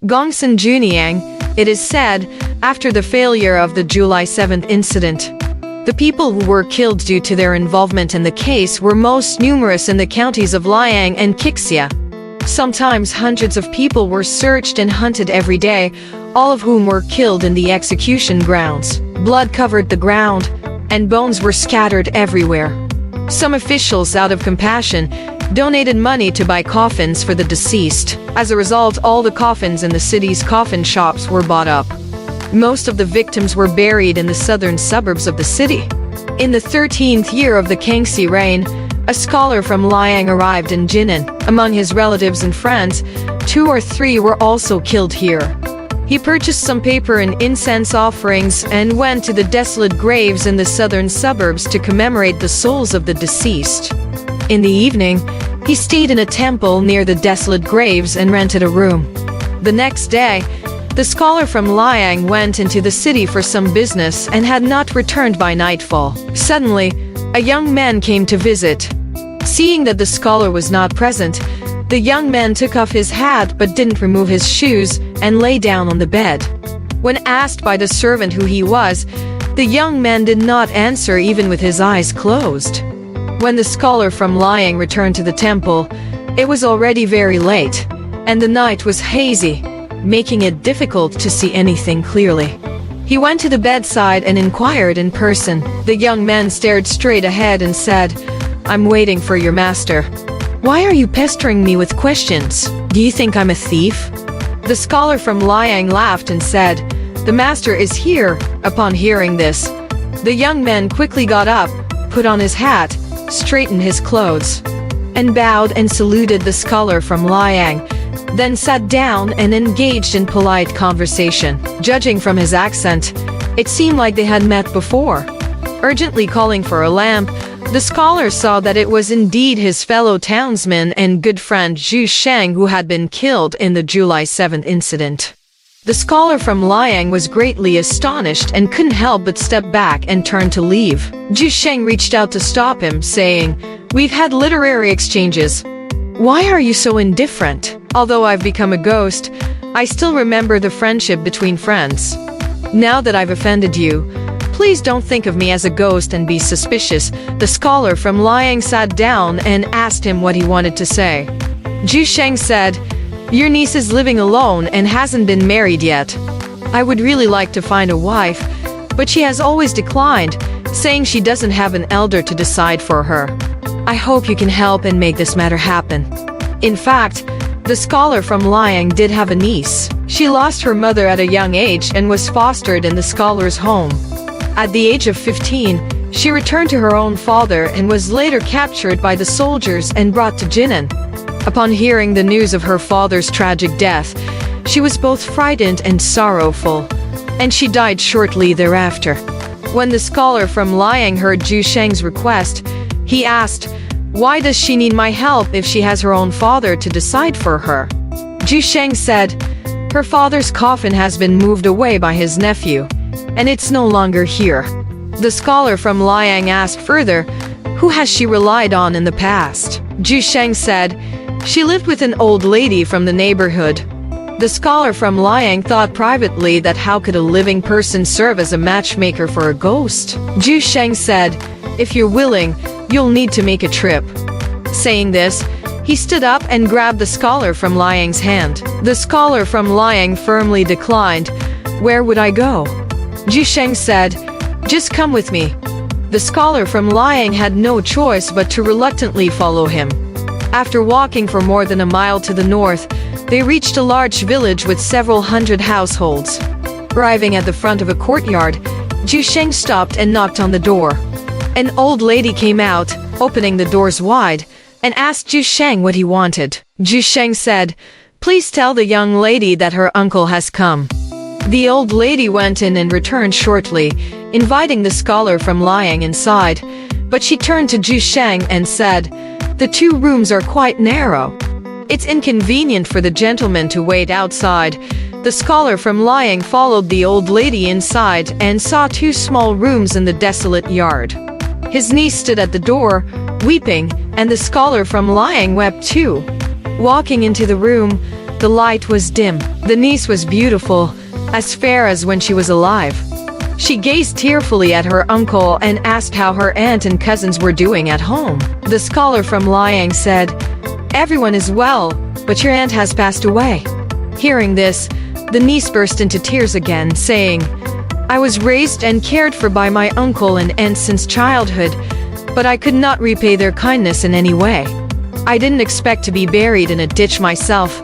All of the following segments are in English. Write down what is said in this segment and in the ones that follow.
Gongsun Jiuniang, it is said, after the failure of the July 7th incident, the people who were killed due to their involvement in the case were most numerous in the counties of Liang and Qixia. Sometimes hundreds of people were searched and hunted every day, all of whom were killed in the execution grounds. Blood covered the ground, and bones were scattered everywhere. Some officials, out of compassion, donated money to buy coffins for the deceased. As a result, all the coffins in the city's coffin shops were bought up. Most of the victims were buried in the southern suburbs of the city. In the 13th year of the Kangxi reign, a scholar from Liang arrived in Jinan. Among his relatives and friends, 2 or 3 were also killed here. He purchased some paper and incense offerings and went to the desolate graves in the southern suburbs to commemorate the souls of the deceased. In the evening, he stayed in a temple near the desolate graves and rented a room. The next day, the scholar from Liang went into the city for some business and had not returned by nightfall. Suddenly, a young man came to visit. Seeing that the scholar was not present, the young man took off his hat but didn't remove his shoes and lay down on the bed. When asked by the servant who he was, the young man did not answer even with his eyes closed. When the scholar from Liang returned to the temple, it was already very late, and the night was hazy, making it difficult to see anything clearly. He went to the bedside and inquired in person. The young man stared straight ahead and said, "I'm waiting for your master." "Why are you pestering me with questions? Do you think I'm a thief?" The scholar from Liang laughed and said, "The master is here." Upon hearing this, the young man quickly got up, put on his hat, straightened his clothes, and bowed and saluted the scholar from Liang, then sat down and engaged in polite conversation. Judging from his accent, it seemed like they had met before. Urgently calling for a lamp, the scholar saw that it was indeed his fellow townsman and good friend Huaisheng who had been killed in the July 7th incident. The scholar from Liang was greatly astonished and couldn't help but step back and turn to leave. Huaisheng reached out to stop him, saying, "We've had literary exchanges. Why are you so indifferent? Although I've become a ghost, I still remember the friendship between friends. Now that I've offended you, please don't think of me as a ghost and be suspicious." The scholar from Liang sat down and asked him what he wanted to say. Huaisheng said, "Your niece is living alone and hasn't been married yet. I would really like to find a wife, but she has always declined, saying she doesn't have an elder to decide for her. I hope you can help and make this matter happen." In fact, the scholar from Liang did have a niece. She lost her mother at a young age and was fostered in the scholar's home. At the age of 15, she returned to her own father and was later captured by the soldiers and brought to Jinan. Upon hearing the news of her father's tragic death, she was both frightened and sorrowful, and she died shortly thereafter. When the scholar from Liang heard Huaisheng's request, he asked, "Why does she need my help if she has her own father to decide for her?" Huaisheng said, "Her father's coffin has been moved away by his nephew, and it's no longer here." The scholar from Liang asked further, "Who has she relied on in the past?" Huaisheng said, "She lived with an old lady from the neighborhood." The scholar from Liang thought privately that how could a living person serve as a matchmaker for a ghost? Huaisheng said, "If you're willing, you'll need to make a trip." Saying this, he stood up and grabbed the scholar from Liang's hand. The scholar from Liang firmly declined. "Where would I go?" Huaisheng said, "Just come with me." The scholar from Liang had no choice but to reluctantly follow him. After walking for more than a mile to the north, they reached a large village with several hundred households. Arriving at the front of a courtyard, Huaisheng stopped and knocked on the door. An old lady came out, opening the doors wide, and asked Huaisheng what he wanted. Huaisheng said, "Please tell the young lady that her uncle has come." The old lady went in and returned shortly, inviting the scholar from Liang inside, but she turned to Huaisheng and said, "The 2 rooms are quite narrow. It's inconvenient for the gentleman to wait outside." The scholar from Liang followed the old lady inside and saw 2 small rooms in the desolate yard. His niece stood at the door, weeping, and the scholar from Liang wept too. Walking into the room, The light was dim. The niece was beautiful, as fair as when she was alive. She gazed tearfully at her uncle and asked how her aunt and cousins were doing at home. The scholar from Liang said, "Everyone is well, but your aunt has passed away." Hearing this, the niece burst into tears again, saying, "I was raised and cared for by my uncle and aunt since childhood, but I could not repay their kindness in any way. I didn't expect to be buried in a ditch myself,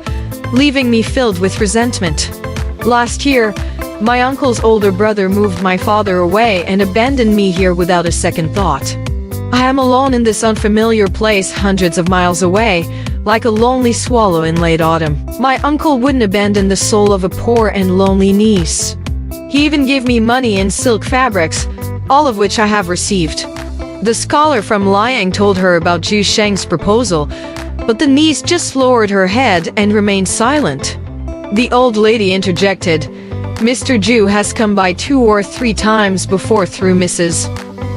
leaving me filled with resentment. Last year, my uncle's older brother moved my father away and abandoned me here without a second thought. I am alone in this unfamiliar place hundreds of miles away, like a lonely swallow in late autumn. My uncle wouldn't abandon the soul of a poor and lonely niece. He even gave me money and silk fabrics, all of which I have received." The scholar from Liang told her about Zhu Sheng's proposal, but the niece just lowered her head and remained silent. The old lady interjected, "Mr. Zhu has come by 2 or 3 times before through Mrs.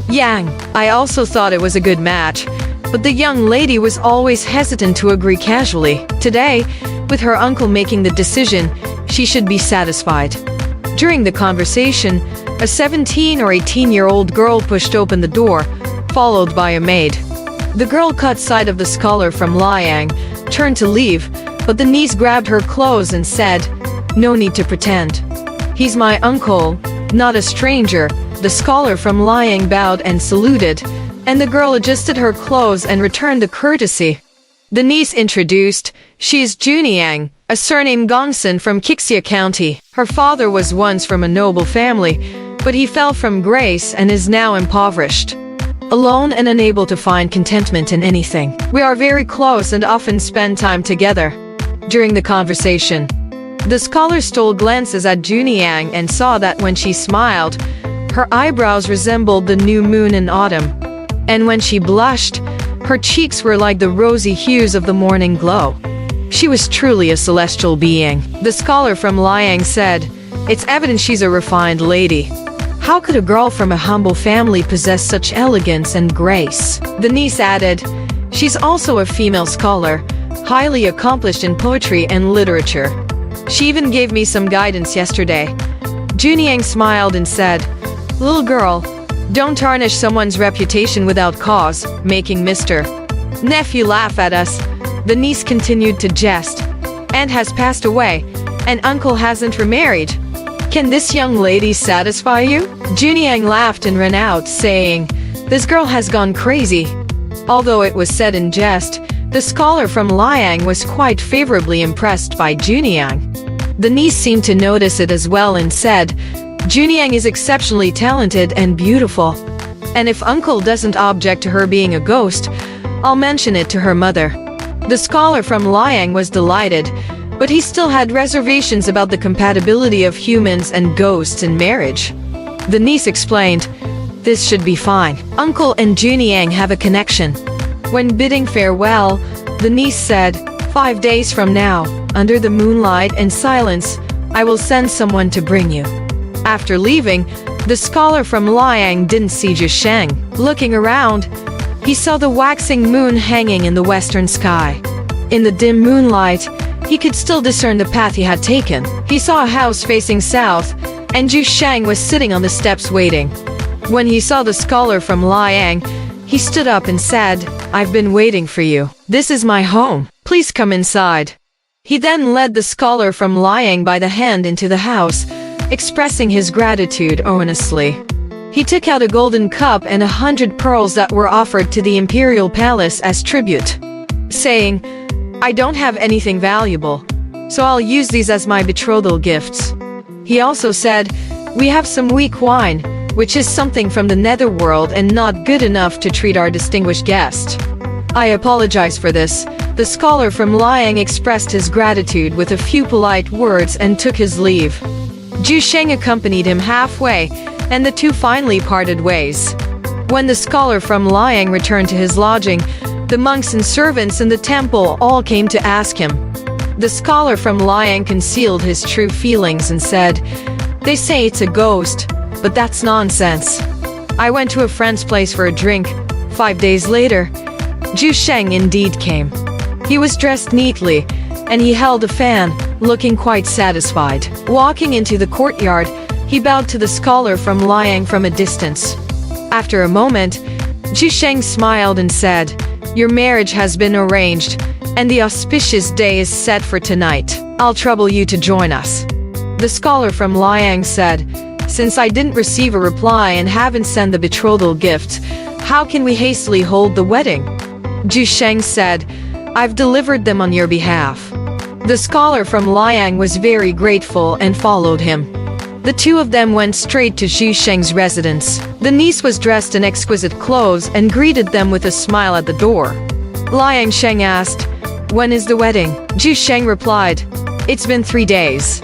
Yang. I also thought it was a good match, but the young lady was always hesitant to agree casually. Today, with her uncle making the decision, she should be satisfied." During the conversation, a 17 or 18-year-old girl pushed open the door, followed by a maid. The girl caught sight of the scholar from Liang, turned to leave, but the niece grabbed her clothes and said, "No need to pretend. He's my uncle, not a stranger." The scholar from Liang bowed and saluted, and the girl adjusted her clothes and returned the courtesy. The niece introduced, "She is Jiuniang, a surname Gongsun from Qixia County. Her father was once from a noble family, but he fell from grace and is now impoverished, alone and unable to find contentment in anything. We are very close and often spend time together." During the conversation, the scholar stole glances at Jiuniang and saw that when she smiled, her eyebrows resembled the new moon in autumn, and when she blushed, her cheeks were like the rosy hues of the morning glow. She was truly a celestial being. The scholar from Liang said, "It's evident she's a refined lady. How could a girl from a humble family possess such elegance and grace?" The niece added, "She's also a female scholar, highly accomplished in poetry and literature. She even gave me some guidance yesterday." Jiuniang smiled and said, "Little girl, don't tarnish someone's reputation without cause, making Mr. Nephew laugh at us." The niece continued to jest. "Aunt has passed away, and uncle hasn't remarried. Can this young lady satisfy you?" Jiuniang laughed and ran out, saying, "This girl has gone crazy." Although it was said in jest, the scholar from Liang was quite favorably impressed by Jiuniang. The niece seemed to notice it as well and said, "Jiuniang is exceptionally talented and beautiful, and if uncle doesn't object to her being a ghost, I'll mention it to her mother." The scholar from Liang was delighted, but he still had reservations about the compatibility of humans and ghosts in marriage. The niece explained, "This should be fine. Uncle and Jiuniang have a connection." When bidding farewell, the niece said, "5 days from now, under the moonlight and silence, I will send someone to bring you." After leaving, the scholar from Liang didn't see Huaisheng. Looking around, he saw the waxing moon hanging in the western sky. In the dim moonlight, he could still discern the path he had taken. He saw a house facing south, and Huaisheng was sitting on the steps waiting. When he saw the scholar from Liang, he stood up and said, "I've been waiting for you. This is my home. Please come inside." He then led the scholar from Liang by the hand into the house, expressing his gratitude earnestly. He took out a golden cup and 100 pearls that were offered to the imperial palace as tribute, saying, "I don't have anything valuable, so I'll use these as my betrothal gifts." He also said, "We have some weak wine, which is something from the netherworld and not good enough to treat our distinguished guest. I apologize for this." The scholar from Liang expressed his gratitude with a few polite words and took his leave. Huaisheng accompanied him halfway, and the two finally parted ways. When the scholar from Liang returned to his lodging, the monks and servants in the temple all came to ask him. The scholar from Liang concealed his true feelings and said, "They say it's a ghost, but that's nonsense. I went to a friend's place for a drink. 5 days later, Huaisheng indeed came. He was dressed neatly, and he held a fan, looking quite satisfied. Walking into the courtyard, he bowed to the scholar from Liang from a distance. After a moment, Huaisheng smiled and said, "Your marriage has been arranged, and the auspicious day is set for tonight. I'll trouble you to join us." The scholar from Liang said, "Since I didn't receive a reply and haven't sent the betrothal gift, how can we hastily hold the wedding?" Huaisheng said, "I've delivered them on your behalf." The scholar from Liang was very grateful and followed him. The two of them went straight to Huaisheng's residence. The niece was dressed in exquisite clothes and greeted them with a smile at the door. Liaozhai asked, "When is the wedding?" Huaisheng replied, "It's been 3 days."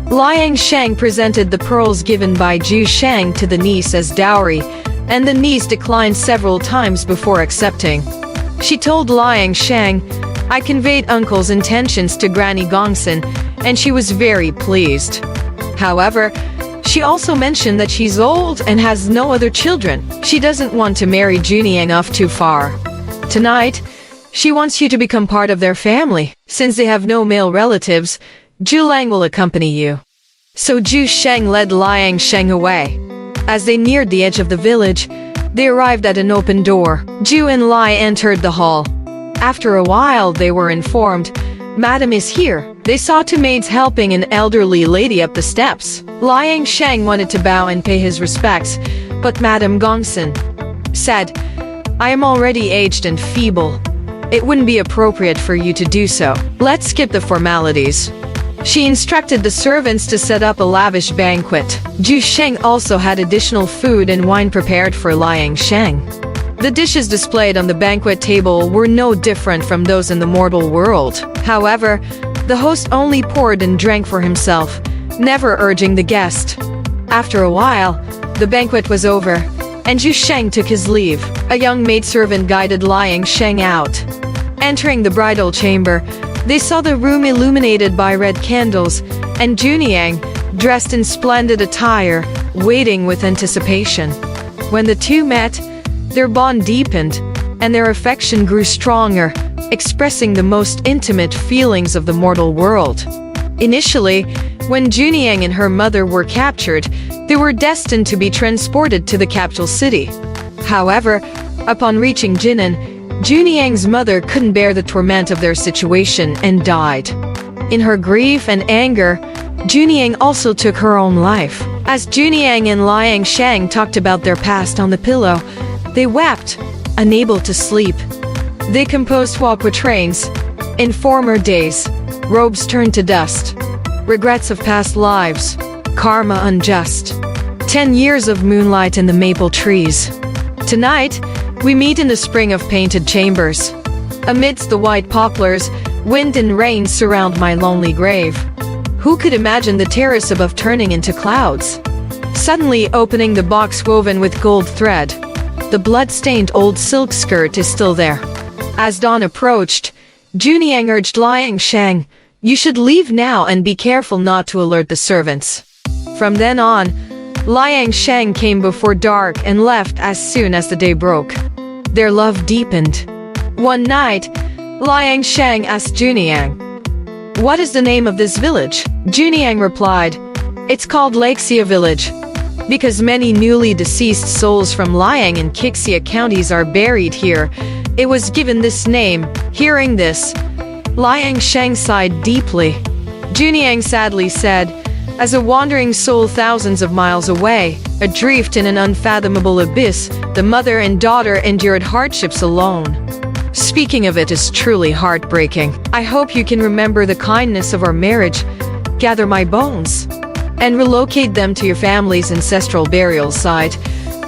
Liaozhai presented the pearls given by Huaisheng to the niece as dowry, and the niece declined several times before accepting. She told Liaozhai, "I conveyed uncle's intentions to Granny Gongsun, and she was very pleased. However, she also mentioned that she's old and has no other children. She doesn't want to marry Jiuniang off too far. Tonight, she wants you to become part of their family. Since they have no male relatives, Jiuniang will accompany you." So Huaisheng led Liaozhai away. As they neared the edge of the village, they arrived at an open door. Ju and Lai entered the hall. After a while, they were informed, "Madam is here." They saw two maids helping an elderly lady up the steps. Liaozhai wanted to bow and pay his respects, but Madame Gongsun said, "I am already aged and feeble. It wouldn't be appropriate for you to do so. Let's skip the formalities." She instructed the servants to set up a lavish banquet. Huaisheng also had additional food and wine prepared for Liaozhai. The dishes displayed on the banquet table were no different from those in the mortal world. However, the host only poured and drank for himself, never urging the guest. After a while, the banquet was over, and Huaisheng took his leave. A young maidservant guided Liaozhai out. Entering the bridal chamber, they saw the room illuminated by red candles, and Jiuniang, dressed in splendid attire, waiting with anticipation. When the two met, their bond deepened, and their affection grew stronger, expressing the most intimate feelings of the mortal world. Initially, when Jiuniang and her mother were captured, they were destined to be transported to the capital city. However, upon reaching Jinan, Jiuniang's mother couldn't bear the torment of their situation and died. In her grief and anger, Jiuniang also took her own life. As Jiuniang and Liaozhai talked about their past on the pillow, they wept, unable to sleep. They composed quatrains. In former days, robes turned to dust. Regrets of past lives, karma unjust. 10 years of moonlight in the maple trees. Tonight, we meet in the spring of painted chambers. Amidst the white poplars, wind and rain surround my lonely grave. Who could imagine the terrace above turning into clouds? Suddenly opening the box woven with gold thread. The blood-stained old silk skirt is still there. As dawn approached, Jiuniang urged Liaozhai, "You should leave now and be careful not to alert the servants." From then on, Liaozhai came before dark and left as soon as the day broke. Their love deepened. One night, Liaozhai asked Jiuniang, "What is the name of this village?" Jiuniang replied, "It's called Lakexia Village. Because many newly deceased souls from Liang and Kixia counties are buried here, it was given this name." Hearing this, Liaozhai sighed deeply. Jiuniang sadly said, "As a wandering soul thousands of miles away, adrift in an unfathomable abyss, the mother and daughter endured hardships alone. Speaking of it is truly heartbreaking. I hope you can remember the kindness of our marriage, gather my bones, and relocate them to your family's ancestral burial site,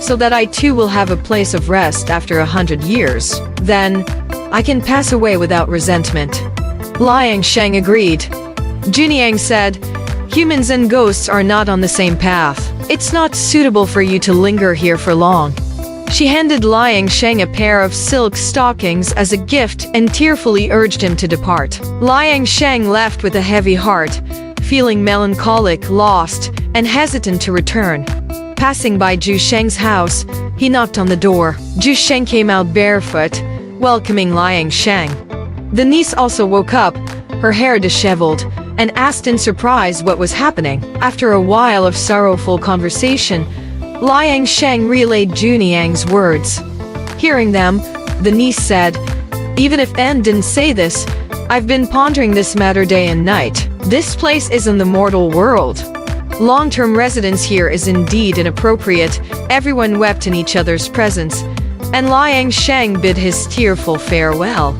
so that I too will have a place of rest after 100 years. Then, I can pass away without resentment." Liaozhai agreed. Jiuniang said, "Humans and ghosts are not on the same path. It's not suitable for you to linger here for long." She handed Liaozhai a pair of silk stockings as a gift and tearfully urged him to depart. Liaozhai left with a heavy heart, feeling melancholic, lost, and hesitant to return. Passing by Huaisheng's house, he knocked on the door. Huaisheng came out barefoot, welcoming Liaozhai. The niece also woke up, her hair disheveled, and asked in surprise what was happening. After a while of sorrowful conversation, Liaozhai relayed Jiuniang's words. Hearing them, the niece said, "Even if N didn't say this, I've been pondering this matter day and night. This place is in the mortal world. Long-term residence here is indeed inappropriate." Everyone wept in each other's presence, and Liaozhai bid his tearful farewell.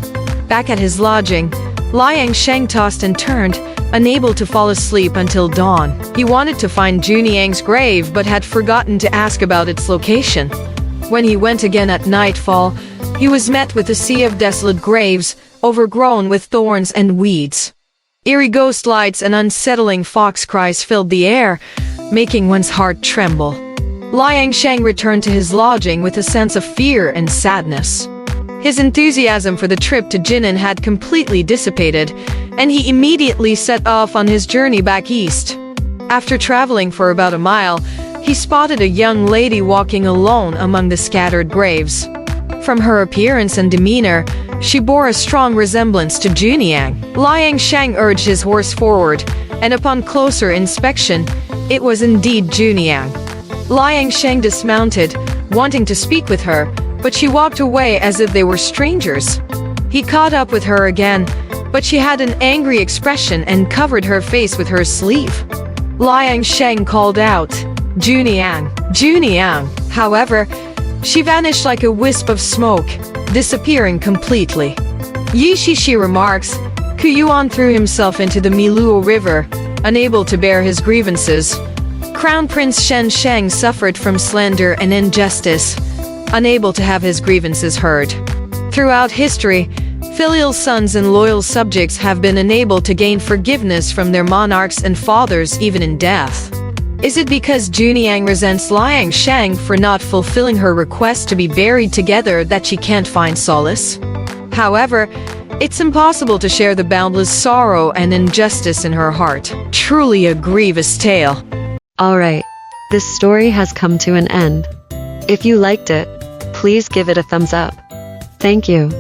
Back at his lodging, Liaozhai tossed and turned, unable to fall asleep until dawn. He wanted to find Jiuniang's grave but had forgotten to ask about its location. When he went again at nightfall, he was met with a sea of desolate graves, overgrown with thorns and weeds. Eerie ghost lights and unsettling fox cries filled the air, making one's heart tremble. Liaozhai returned to his lodging with a sense of fear and sadness. His enthusiasm for the trip to Jinan had completely dissipated, and he immediately set off on his journey back east. After traveling for about a mile, he spotted a young lady walking alone among the scattered graves. From her appearance and demeanor, she bore a strong resemblance to Jiuniang. Liaozhai urged his horse forward, and upon closer inspection, it was indeed Jiuniang. Liaozhai dismounted, wanting to speak with her, but she walked away as if they were strangers. He caught up with her again, but she had an angry expression and covered her face with her sleeve. Liaozhai called out, "Jiuniang, Jiuniang." However, she vanished like a wisp of smoke, disappearing completely. Yi Shishi remarks, Ku Yuan threw himself into the Miluo River, unable to bear his grievances. Crown Prince Shen Sheng suffered from slander and injustice, unable to have his grievances heard. Throughout history, filial sons and loyal subjects have been unable to gain forgiveness from their monarchs and fathers even in death. Is it because Jiuniang resents Liaozhai for not fulfilling her request to be buried together that she can't find solace? However, it's impossible to share the boundless sorrow and injustice in her heart. Truly a grievous tale. Alright, this story has come to an end. If you liked it, please give it a thumbs up. Thank you.